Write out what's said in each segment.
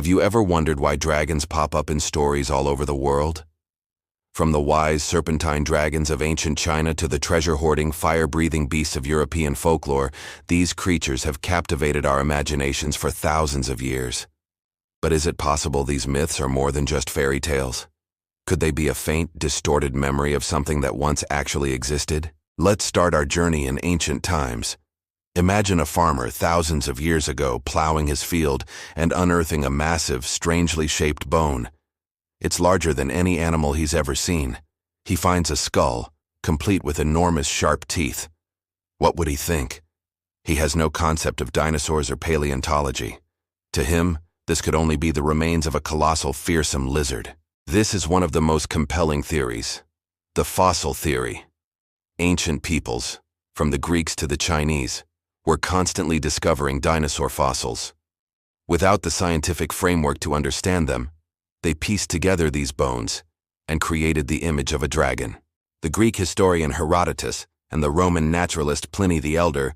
Have you ever wondered why dragons pop up in stories all over the world? From the wise serpentine dragons of ancient China to the treasure-hoarding, fire-breathing beasts of European folklore, these creatures have captivated our imaginations for thousands of years. But is it possible these myths are more than just fairy tales? Could they be a faint, distorted memory of something that once actually existed? Let's start our journey in ancient times. Imagine a farmer thousands of years ago plowing his field and unearthing a massive, strangely shaped bone. It's larger than any animal he's ever seen. He finds a skull, complete with enormous sharp teeth. What would he think? He has no concept of dinosaurs or paleontology. To him, this could only be the remains of a colossal, fearsome lizard. This is one of the most compelling theories, the fossil theory. Ancient peoples, from the Greeks to the Chinese, were constantly discovering dinosaur fossils. Without the scientific framework to understand them, they pieced together these bones and created the image of a dragon. The Greek historian Herodotus and the Roman naturalist Pliny the Elder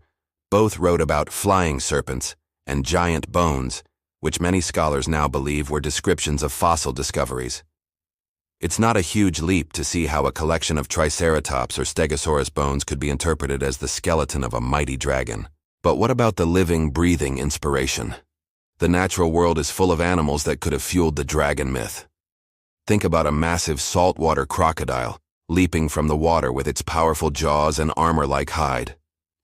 both wrote about flying serpents and giant bones, which many scholars now believe were descriptions of fossil discoveries. It's not a huge leap to see how a collection of Triceratops or Stegosaurus bones could be interpreted as the skeleton of a mighty dragon. But what about the living, breathing inspiration? The natural world is full of animals that could have fueled the dragon myth. Think about a massive saltwater crocodile leaping from the water with its powerful jaws and armor-like hide.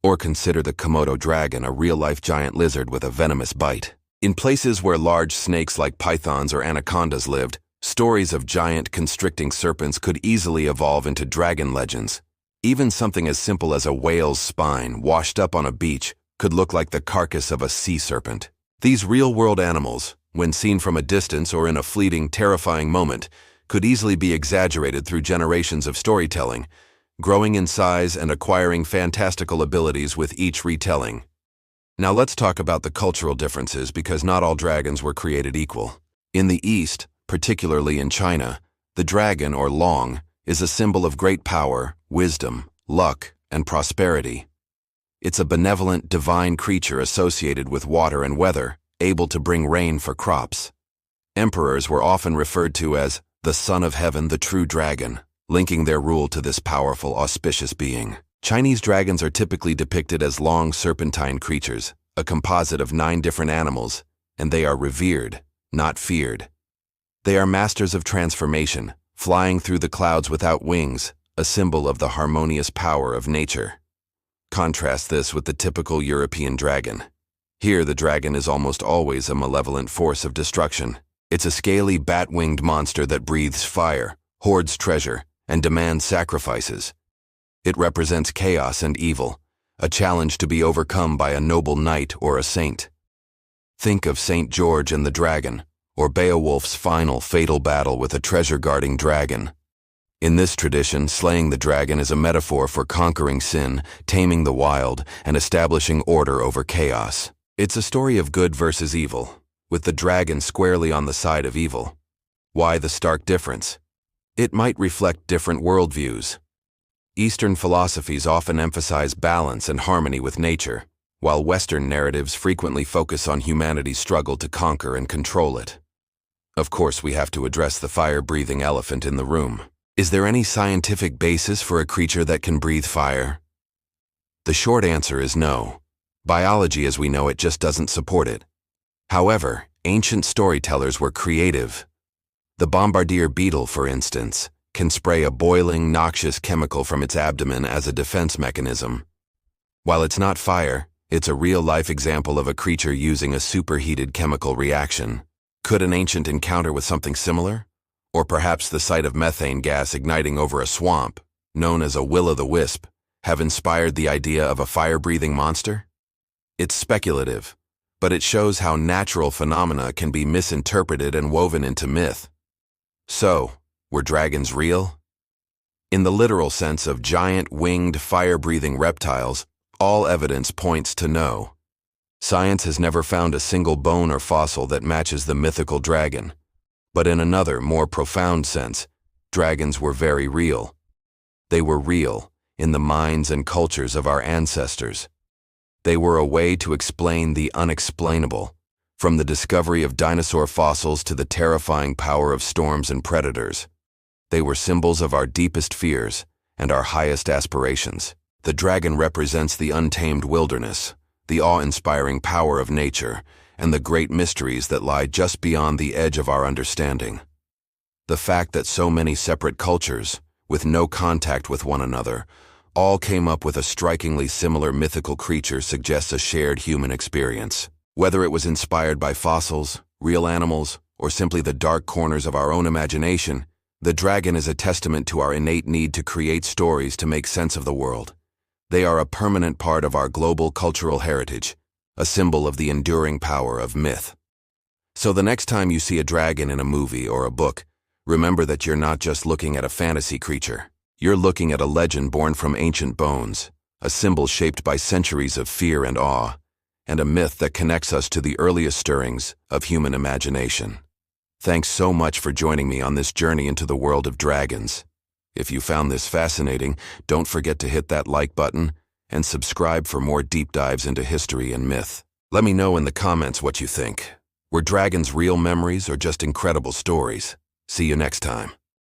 Or consider the Komodo dragon, a real-life giant lizard with a venomous bite. In places where large snakes like pythons or anacondas lived, stories of giant constricting serpents could easily evolve into dragon legends. Even something as simple as a whale's spine washed up on a beach could look like the carcass of a sea serpent. These real-world animals, when seen from a distance or in a fleeting, terrifying moment, could easily be exaggerated through generations of storytelling, growing in size and acquiring fantastical abilities with each retelling. Now let's talk about the cultural differences, because not all dragons were created equal. In the East, particularly in China, the dragon, or long, is a symbol of great power, wisdom, luck, and prosperity. It's a benevolent, divine creature associated with water and weather, able to bring rain for crops. Emperors were often referred to as the Son of Heaven, the true dragon, linking their rule to this powerful, auspicious being. Chinese dragons are typically depicted as long, serpentine creatures, a composite of 9 different animals, and they are revered, not feared. They are masters of transformation, flying through the clouds without wings, a symbol of the harmonious power of nature. Contrast this with the typical European dragon. Here, the dragon is almost always a malevolent force of destruction. It's a scaly, bat-winged monster that breathes fire, hoards treasure, and demands sacrifices. It represents chaos and evil, a challenge to be overcome by a noble knight or a saint. Think of St. George and the Dragon, or Beowulf's final fatal battle with a treasure-guarding dragon. In this tradition, slaying the dragon is a metaphor for conquering sin, taming the wild, and establishing order over chaos. It's a story of good versus evil, with the dragon squarely on the side of evil. Why the stark difference? It might reflect different worldviews. Eastern philosophies often emphasize balance and harmony with nature, while Western narratives frequently focus on humanity's struggle to conquer and control it. Of course, we have to address the fire-breathing elephant in the room. Is there any scientific basis for a creature that can breathe fire? The short answer is no. Biology as we know it just doesn't support it. However, ancient storytellers were creative. The bombardier beetle, for instance, can spray a boiling, noxious chemical from its abdomen as a defense mechanism. While it's not fire, it's a real-life example of a creature using a superheated chemical reaction. Could an ancient encounter with something similar? Or perhaps the sight of methane gas igniting over a swamp, known as a will-o'-the-wisp, have inspired the idea of a fire-breathing monster? It's speculative, but it shows how natural phenomena can be misinterpreted and woven into myth. So, were dragons real? In the literal sense of giant, winged, fire-breathing reptiles, all evidence points to no. Science has never found a single bone or fossil that matches the mythical dragon. But in another, more profound sense, dragons were very real. They were real in the minds and cultures of our ancestors. They were a way to explain the unexplainable, From the discovery of dinosaur fossils to the terrifying power of storms and predators, they were symbols of our deepest fears and our highest aspirations. The dragon represents the untamed wilderness, the awe-inspiring power of nature, and the great mysteries that lie just beyond the edge of our understanding. The fact that so many separate cultures, with no contact with one another, all came up with a strikingly similar mythical creature suggests a shared human experience. Whether it was inspired by fossils, real animals, or simply the dark corners of our own imagination, the dragon is a testament to our innate need to create stories to make sense of the world. They are a permanent part of our global cultural heritage, a symbol of the enduring power of myth. So the next time you see a dragon in a movie or a book, remember that you're not just looking at a fantasy creature. You're looking at a legend born from ancient bones, a symbol shaped by centuries of fear and awe, and a myth that connects us to the earliest stirrings of human imagination. Thanks so much for joining me on this journey into the world of dragons. If you found this fascinating, don't forget to hit that like button and subscribe for more deep dives into history and myth. Let me know in the comments what you think. Were dragons real memories or just incredible stories? See you next time.